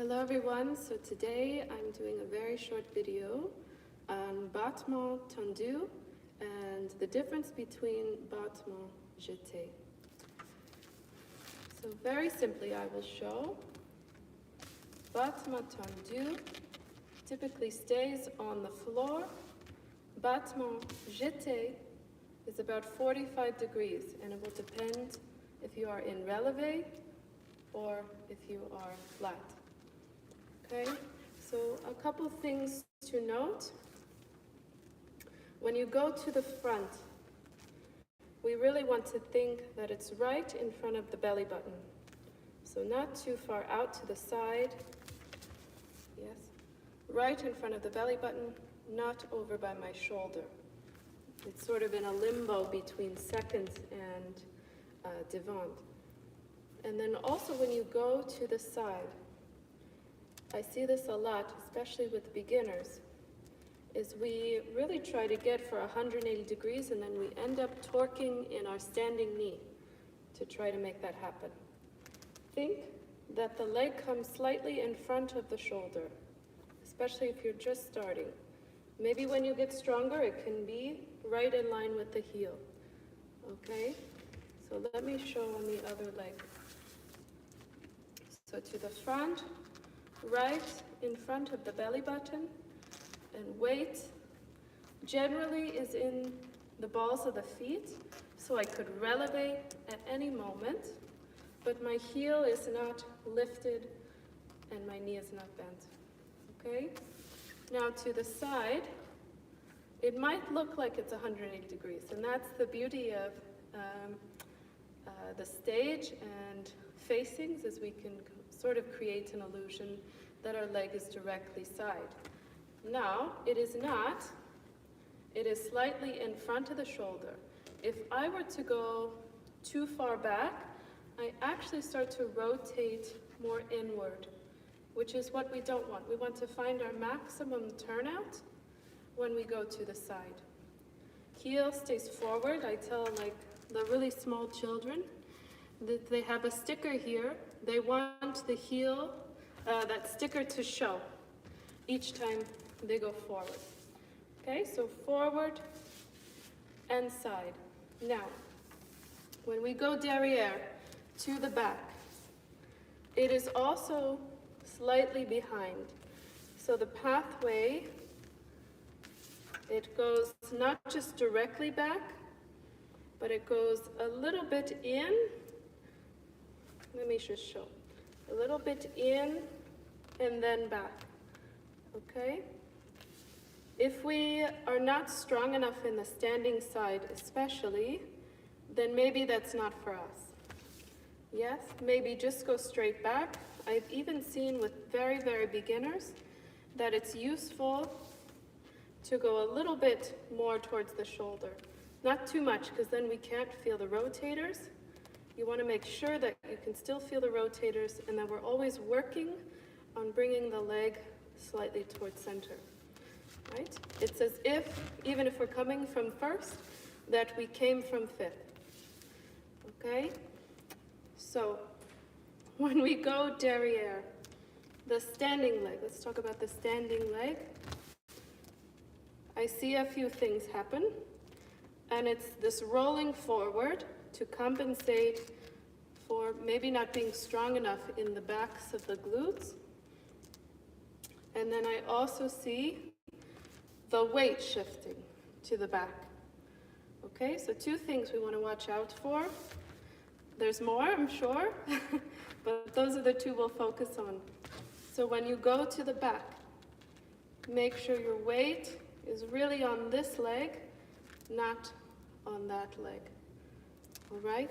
Hello everyone, so today I'm doing a very short video on Battement Tendu and the difference between Battement Jeté. So very simply I will show Battement Tendu typically stays on the floor. Battement Jeté is about 45 degrees and it will depend if you are in relevé or if you are flat. Okay, so a couple things to note. When you go to the front, we really want to think that it's right in front of the belly button. So not too far out to the side. Yes, right in front of the belly button, not over by my shoulder. It's sort of in a limbo between seconds and devant. And then also when you go to the side, I see this a lot, especially with beginners, is we really try to get for 180 degrees and then we end up torquing in our standing knee to try to make that happen. Think that the leg comes slightly in front of the shoulder, especially if you're just starting. Maybe when you get stronger, it can be right in line with the heel. Okay? So let me show on the other leg. So to the front, right in front of the belly button, and weight generally is in the balls of the feet, so I could relevé at any moment, but my heel is not lifted and my knee is not bent. Okay? Now to the side, it might look like it's 180 degrees, and that's the beauty of the stage and facings, is we can sort of create an illusion that our leg is directly side. Now, it is not. It is slightly in front of the shoulder. If I were to go too far back, I actually start to rotate more inward, which is what we don't want. We want to find our maximum turnout when we go to the side. Heel stays forward. I tell like the really small children that they have a sticker here. They want the heel, that sticker to show each time they go forward. Okay, so forward and side. Now, when we go derrière to the back, it is also slightly behind. So the pathway, it goes not just directly back, but it goes a little bit in. Let me just show. A little bit in and then back. Okay? If we are not strong enough in the standing side especially, then maybe that's not for us. Yes, maybe just go straight back. I've even seen with very, very beginners that it's useful to go a little bit more towards the shoulder. Not too much, because then we can't feel the rotators. You want to make sure that you can still feel the rotators and that we're always working on bringing the leg slightly towards center, right? It's as if, even if we're coming from first, that we came from fifth, okay? So, when we go derrière, the standing leg, let's talk about the standing leg. I see a few things happen, and it's this rolling forward to compensate for maybe not being strong enough in the backs of the glutes. And then I also see the weight shifting to the back. Okay, so two things we want to watch out for. There's more, I'm sure, but those are the two we'll focus on. So when you go to the back, make sure your weight is really on this leg, not on that leg. All right?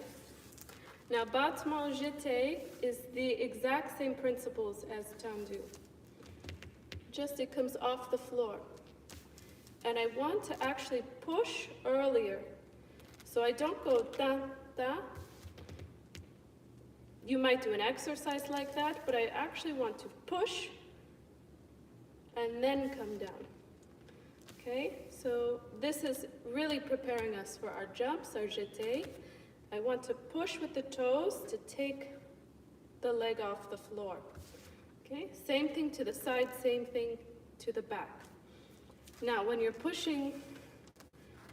Now, Battement Jeté is the exact same principles as Tendu. Just it comes off the floor. And I want to actually push earlier. So I don't go da, da. You might do an exercise like that, but I actually want to push and then come down. Okay, so this is really preparing us for our jumps, our jeté. I want to push with the toes to take the leg off the floor. Okay, same thing to the side, same thing to the back. Now, when you're pushing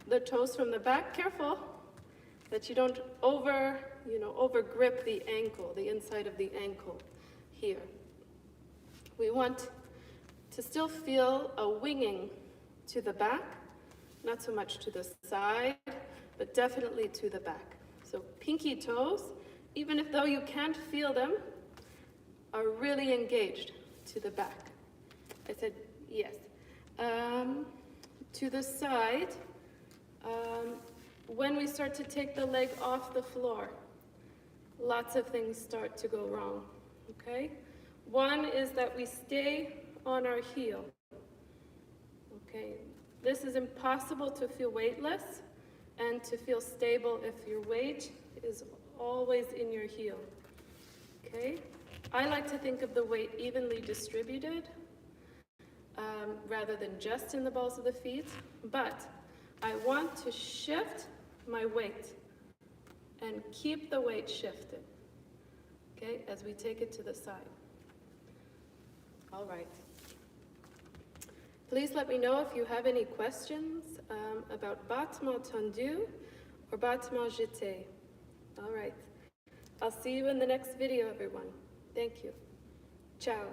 the toes from the back, careful that you don't over grip the ankle, the inside of the ankle here. We want to still feel a winging to the back, not so much to the side, but definitely to the back. So pinky toes, even though you can't feel them, are really engaged to the back. I said yes. To the side, when we start to take the leg off the floor, lots of things start to go wrong, okay? One is that we stay on our heel, okay? This is impossible to feel weightless and to feel stable if your weight is always in your heel, okay? I like to think of the weight evenly distributed rather than just in the balls of the feet, but I want to shift my weight and keep the weight shifted, okay, as we take it to the side. All right. Please let me know if you have any questions about Battement Tendu or Battement Jeté. All right. I'll see you in the next video, everyone. Thank you. Ciao.